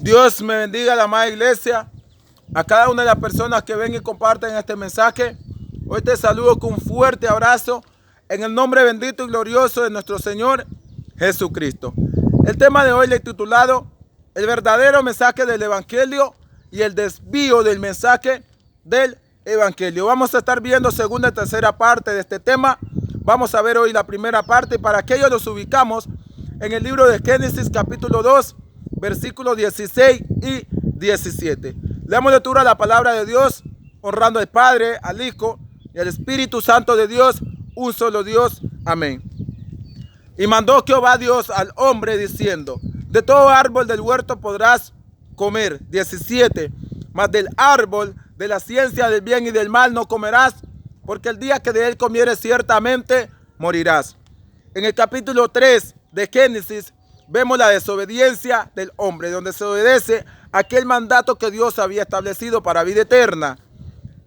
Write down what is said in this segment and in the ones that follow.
Dios me bendiga a la amada iglesia, a cada una de las personas que ven y comparten este mensaje. Hoy te saludo con un fuerte abrazo en el nombre bendito y glorioso de nuestro Señor Jesucristo. El tema de hoy le he titulado El verdadero mensaje del Evangelio y el desvío del mensaje del Evangelio. Vamos a estar viendo segunda y tercera parte de este tema. Vamos a ver hoy la primera parte. Para aquello nos ubicamos en el libro de Génesis capítulo 2, versículos 16 y 17. Leamos lectura a la palabra de Dios, honrando al Padre, al Hijo y al Espíritu Santo de Dios, un solo Dios. Amén. Y mandó Jehová Dios al hombre diciendo: de todo árbol del huerto podrás comer. 17. Mas del árbol de la ciencia del bien y del mal no comerás, porque el día que de él comieres ciertamente morirás. En el capítulo 3 de Génesis vemos la desobediencia del hombre, donde se obedece aquel mandato que Dios había establecido para vida eterna.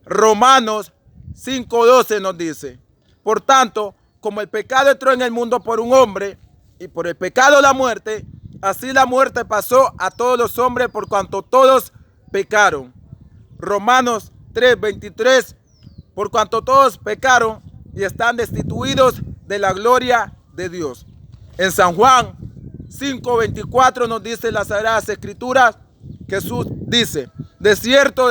Romanos 5:12 nos dice: por tanto, como el pecado entró en el mundo por un hombre, y por el pecado la muerte, así la muerte pasó a todos los hombres por cuanto todos pecaron. Romanos 3:23: por cuanto todos pecaron y están destituidos de la gloria de Dios. En San Juan 5:24 nos dice las Sagradas Escrituras, Jesús dice: de cierto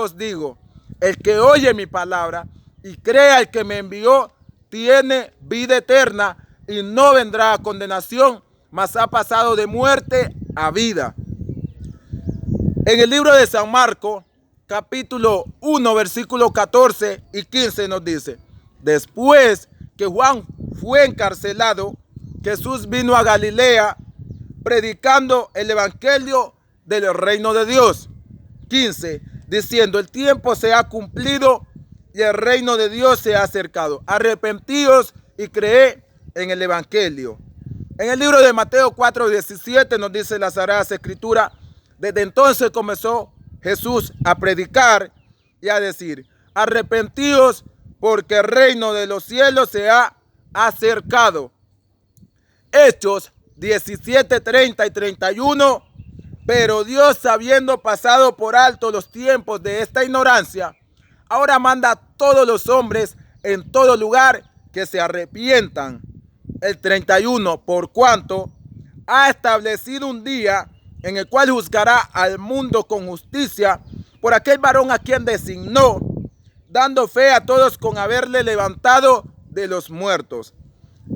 os digo, el que oye mi palabra y crea al que me envió, tiene vida eterna y no vendrá a condenación, mas ha pasado de muerte a vida. En el libro de San Marcos, capítulo 1, versículos 14 y 15 nos dice: después que Juan fue encarcelado, Jesús vino a Galilea predicando el evangelio del reino de Dios. 15, diciendo: el tiempo se ha cumplido y el reino de Dios se ha acercado. Arrepentíos y creed en el evangelio. En el libro de Mateo 4:17 nos dice las Sagradas Escrituras: desde entonces comenzó Jesús a predicar y a decir: arrepentíos porque el reino de los cielos se ha acercado. Hechos 17:30 y 31: pero Dios, habiendo pasado por alto los tiempos de esta ignorancia, ahora manda a todos los hombres en todo lugar que se arrepientan. El 31: por cuanto ha establecido un día en el cual juzgará al mundo con justicia por aquel varón a quien designó, dando fe a todos con haberle levantado de los muertos.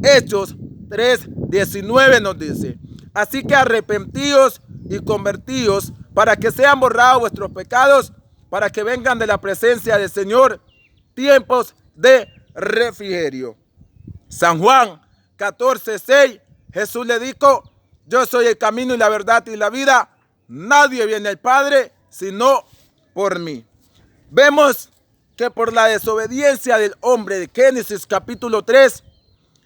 Hechos 3:19 nos dice: así que arrepentíos y convertíos para que sean borrados vuestros pecados, para que vengan de la presencia del Señor tiempos de refrigerio. San Juan 14:6, Jesús le dijo: yo soy el camino y la verdad y la vida, nadie viene al Padre sino por mí. Vemos que por la desobediencia del hombre de Génesis capítulo 3,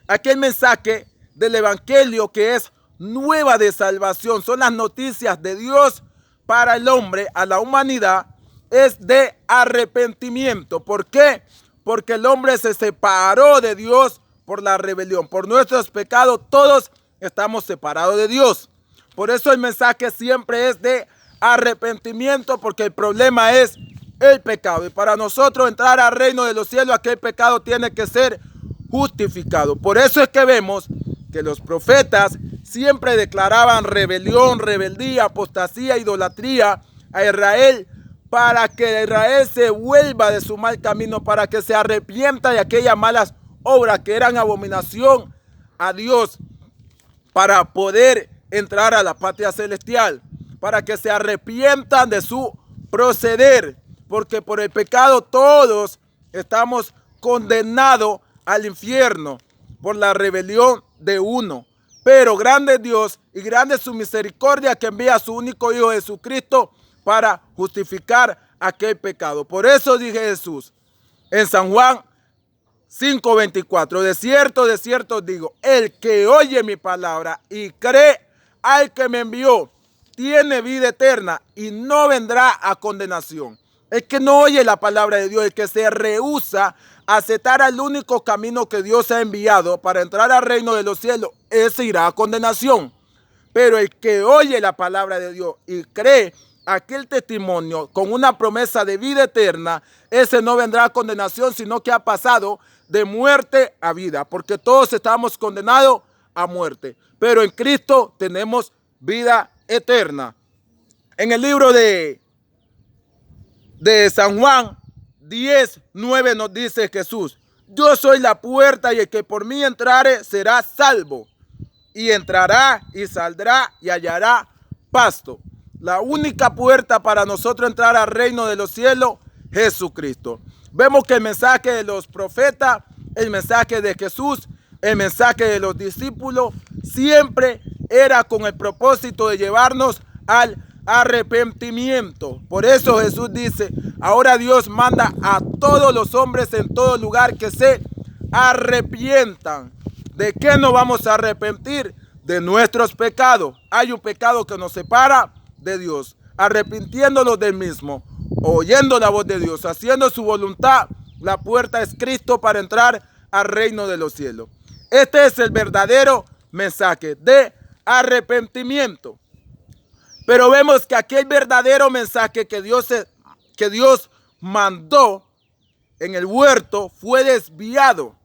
aquel mensaje del evangelio que es nueva de salvación, son las noticias de Dios para el hombre, a la humanidad, es de arrepentimiento. ¿Por qué? Porque el hombre se separó de Dios por la rebelión, por nuestros pecados. Todos estamos separados de Dios. Por eso el mensaje siempre es de arrepentimiento, porque el problema es el pecado. Y para nosotros entrar al reino de los cielos, aquel pecado tiene que ser justificado. Por eso es que vemos que los profetas siempre declaraban rebelión, rebeldía, apostasía, idolatría a Israel, para que Israel se vuelva de su mal camino, para que se arrepienta de aquellas malas obras que eran abominación a Dios, para poder entrar a la patria celestial, para que se arrepientan de su proceder, porque por el pecado todos estamos condenados al infierno por la rebelión de uno. Pero grande es Dios y grande es su misericordia, que envía a su único Hijo Jesucristo para justificar aquel pecado. Por eso dije Jesús en San Juan 5:24: de cierto os digo, el que oye mi palabra y cree al que me envió, tiene vida eterna y no vendrá a condenación. El que no oye la palabra de Dios, el que se rehúsa a aceptar al único camino que Dios ha enviado para entrar al reino de los cielos, ese irá a condenación. Pero el que oye la palabra de Dios y cree aquel testimonio con una promesa de vida eterna, ese no vendrá a condenación, sino que ha pasado de muerte a vida, porque todos estamos condenados a muerte, pero en Cristo tenemos vida eterna. En el libro de San Juan 10:9 nos dice Jesús: yo soy la puerta, y el que por mí entrare será salvo, y entrará y saldrá y hallará pasto. La única puerta para nosotros entrar al reino de los cielos, Jesucristo. Vemos que el mensaje de los profetas, el mensaje de Jesús, el mensaje de los discípulos, siempre era con el propósito de llevarnos al arrepentimiento. Por eso Jesús dice: ahora Dios manda a todos los hombres en todo lugar que se arrepientan. ¿De qué nos vamos a arrepentir? De nuestros pecados. Hay un pecado que nos separa de Dios. Arrepintiéndonos del mismo, oyendo la voz de Dios, haciendo su voluntad, la puerta es Cristo para entrar al reino de los cielos. Este es el verdadero mensaje de arrepentimiento. Pero vemos que aquel verdadero mensaje que Dios mandó en el huerto fue desviado.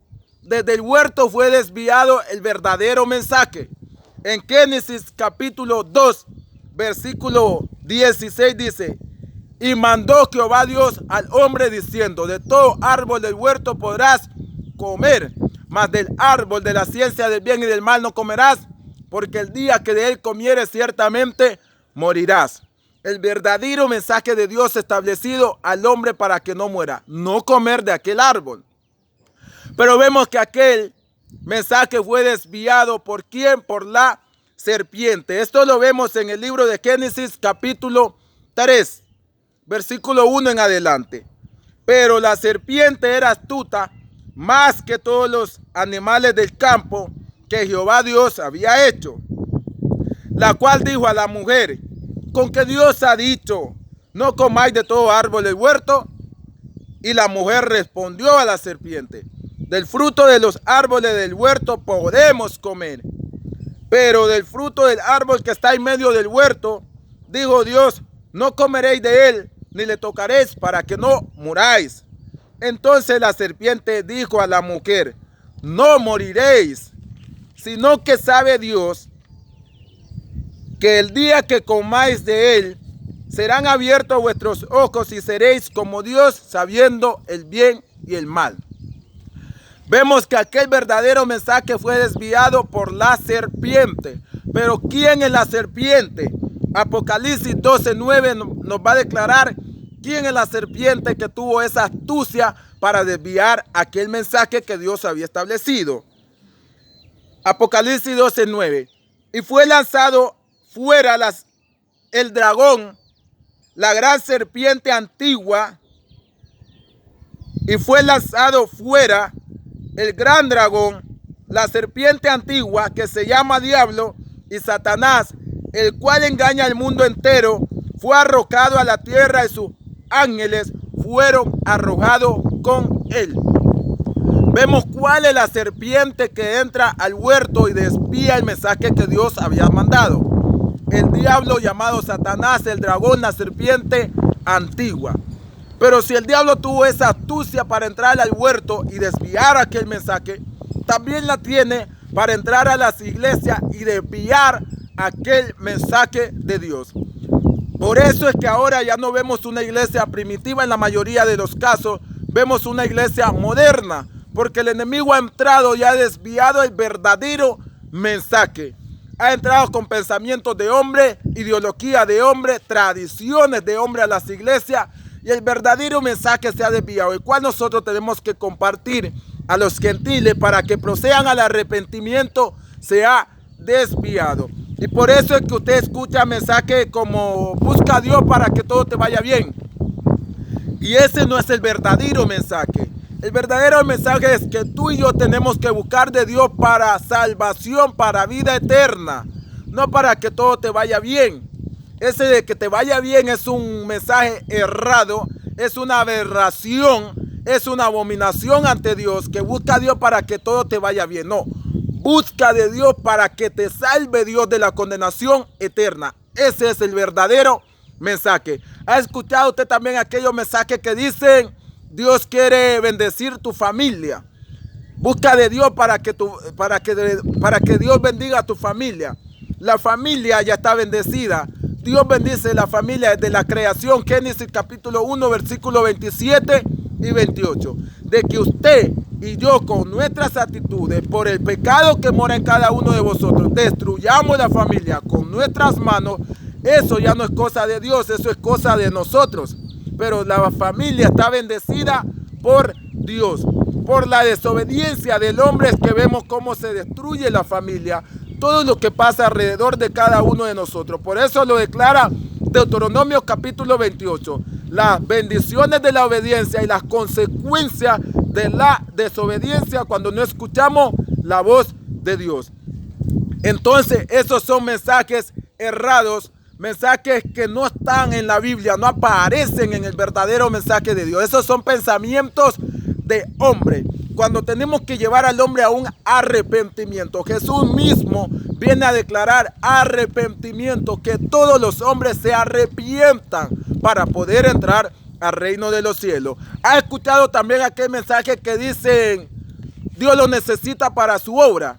Desde el huerto fue desviado el verdadero mensaje. En Génesis capítulo 2, versículo 16 dice: y mandó Jehová Dios al hombre diciendo: de todo árbol del huerto podrás comer, mas del árbol de la ciencia del bien y del mal no comerás, porque el día que de él comieres ciertamente morirás. El verdadero mensaje de Dios establecido al hombre para que no muera: no comer de aquel árbol. Pero vemos que aquel mensaje fue desviado. ¿Por quién? Por la serpiente. Esto lo vemos en el libro de Génesis capítulo 3, versículo 1 en adelante. Pero la serpiente era astuta más que todos los animales del campo que Jehová Dios había hecho, la cual dijo a la mujer: ¿con qué Dios ha dicho, no comáis de todo árbol del huerto? Y la mujer respondió a la serpiente: del fruto de los árboles del huerto podemos comer, pero del fruto del árbol que está en medio del huerto, dijo Dios, no comeréis de él, ni le tocaréis, para que no muráis. Entonces la serpiente dijo a la mujer: no moriréis, sino que sabe Dios que el día que comáis de él, serán abiertos vuestros ojos y seréis como Dios, sabiendo el bien y el mal. Vemos que aquel verdadero mensaje fue desviado por la serpiente. Pero ¿quién es la serpiente? Apocalipsis 12:9 nos va a declarar quién es la serpiente que tuvo esa astucia para desviar aquel mensaje que Dios había establecido. Apocalipsis 12:9. Y fue lanzado fuera el dragón, la gran serpiente antigua, y fue lanzado fuera el gran dragón, la serpiente antigua, que se llama Diablo y Satanás, el cual engaña al mundo entero, fue arrojado a la tierra y sus ángeles fueron arrojados con él. Vemos cuál es la serpiente que entra al huerto y desvía el mensaje que Dios había mandado. El diablo llamado Satanás, el dragón, la serpiente antigua. Pero si el diablo tuvo esa astucia para entrar al huerto y desviar aquel mensaje, también la tiene para entrar a las iglesias y desviar aquel mensaje de Dios. Por eso es que ahora ya no vemos una iglesia primitiva en la mayoría de los casos, vemos una iglesia moderna, porque el enemigo ha entrado y ha desviado el verdadero mensaje. Ha entrado con pensamientos de hombre, ideología de hombre, tradiciones de hombre a las iglesias, y el verdadero mensaje se ha desviado, el cual nosotros tenemos que compartir a los gentiles para que procedan al arrepentimiento. Se ha desviado. Y por eso es que usted escucha mensajes como busca a Dios para que todo te vaya bien. Y ese no es el verdadero mensaje. El verdadero mensaje es que tú y yo tenemos que buscar de Dios para salvación, para vida eterna, no para que todo te vaya bien. Ese de que te vaya bien es un mensaje errado, es una aberración, es una abominación ante Dios, que busca a Dios para que todo te vaya bien. No, Busca de Dios para que te salve Dios de la condenación eterna. Ese es el verdadero mensaje. ¿Ha escuchado usted también aquellos mensajes que dicen Dios quiere bendecir tu familia? Busca de Dios para que Dios bendiga a tu familia. La familia ya está bendecida. Dios bendice la familia desde la creación. Génesis capítulo 1, versículo 27 y 28. De que usted y yo con nuestras actitudes, por el pecado que mora en cada uno de vosotros, destruyamos la familia con nuestras manos. Eso ya no es cosa de Dios, eso es cosa de nosotros. Pero la familia está bendecida por Dios. Por la desobediencia del hombre es que vemos cómo se destruye la familia. Todo lo que pasa alrededor de cada uno de nosotros. Por eso lo declara Deuteronomio capítulo 28. Las bendiciones de la obediencia y las consecuencias de la desobediencia cuando no escuchamos la voz de Dios. Entonces, esos son mensajes errados, mensajes que no están en la Biblia, no aparecen en el verdadero mensaje de Dios. Esos son pensamientos de hombre. Cuando tenemos que llevar al hombre a un arrepentimiento, Jesús mismo viene a declarar arrepentimiento, que todos los hombres se arrepientan para poder entrar al reino de los cielos. ¿Ha escuchado también aquel mensaje que dicen Dios lo necesita para su obra?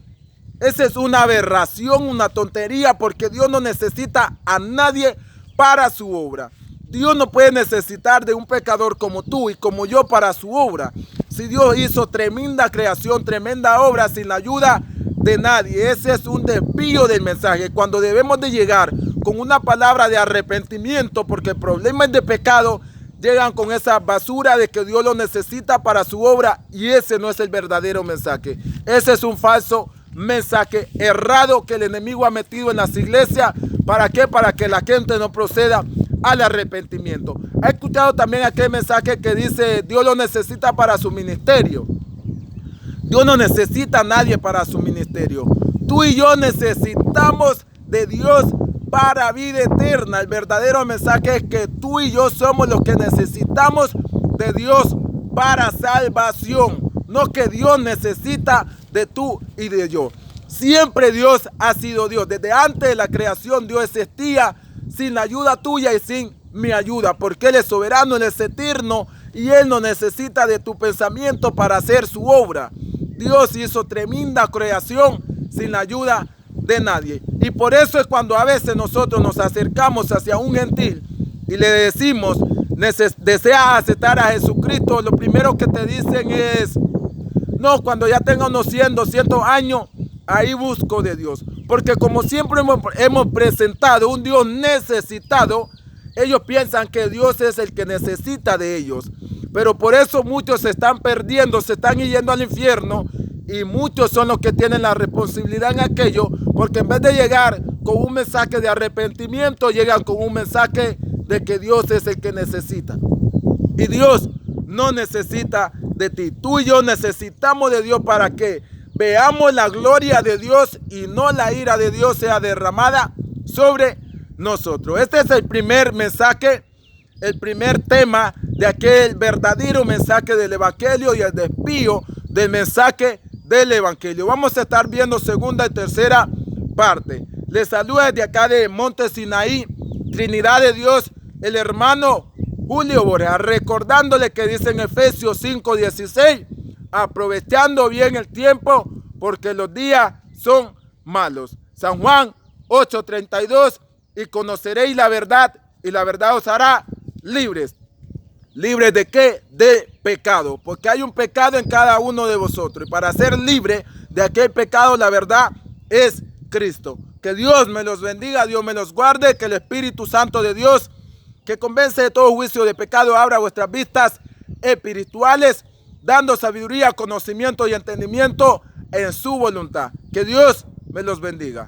Esa es una aberración, una tontería, porque Dios no necesita a nadie para su obra. Dios no puede necesitar de un pecador como tú y como yo para su obra. Si Dios hizo tremenda creación, tremenda obra sin la ayuda de nadie. Ese es un desvío del mensaje. Cuando debemos de llegar con una palabra de arrepentimiento, porque el problema es de pecado, llegan con esa basura de que Dios lo necesita para su obra, y ese no es el verdadero mensaje. Ese es un falso mensaje errado que el enemigo ha metido en las iglesias. ¿Para qué? Para que la gente no proceda al arrepentimiento. ¿Ha escuchado también aquel mensaje que dice Dios lo necesita para su ministerio? Dios no necesita a nadie para su ministerio. Tú y yo necesitamos de Dios para vida eterna. El verdadero mensaje es que tú y yo somos los que necesitamos de Dios para salvación. No que Dios necesita de tú y de yo. Siempre Dios ha sido Dios. Desde antes de la creación Dios existía sin la ayuda tuya y sin mi ayuda, porque Él es soberano, Él es eterno y Él no necesita de tu pensamiento para hacer su obra. Dios hizo tremenda creación sin la ayuda de nadie. Y por eso es cuando a veces nosotros nos acercamos hacia un gentil y le decimos, ¿deseas aceptar a Jesucristo? Lo primero que te dicen es, no, cuando ya tenga unos 100, 200 años, ahí busco de Dios. Porque como siempre hemos presentado un Dios necesitado, ellos piensan que Dios es el que necesita de ellos. Pero por eso muchos se están perdiendo, se están yendo al infierno, y muchos son los que tienen la responsabilidad en aquello, porque en vez de llegar con un mensaje de arrepentimiento, llegan con un mensaje de que Dios es el que necesita. Y Dios no necesita de ti. Tú y yo necesitamos de Dios para que veamos la gloria de Dios y no la ira de Dios sea derramada sobre nosotros. Este es el primer mensaje, el primer tema de aquel verdadero mensaje del evangelio y el desvío del mensaje del evangelio. Vamos a estar viendo segunda y tercera parte. Les saluda desde acá de Monte Sinaí, Trinidad de Dios, el hermano Julio Borja, recordándole que dice en Efesios 5:16, aprovechando bien el tiempo porque los días son malos. San Juan 8:32, y conoceréis la verdad y la verdad os hará libres. ¿Libres de qué? De pecado, porque hay un pecado en cada uno de vosotros, y para ser libre de aquel pecado la verdad es Cristo. Que Dios me los bendiga, Dios me los guarde, que el Espíritu Santo de Dios, que convence de todo juicio de pecado, abra vuestras vistas espirituales, dando sabiduría, conocimiento y entendimiento en su voluntad. Que Dios me los bendiga.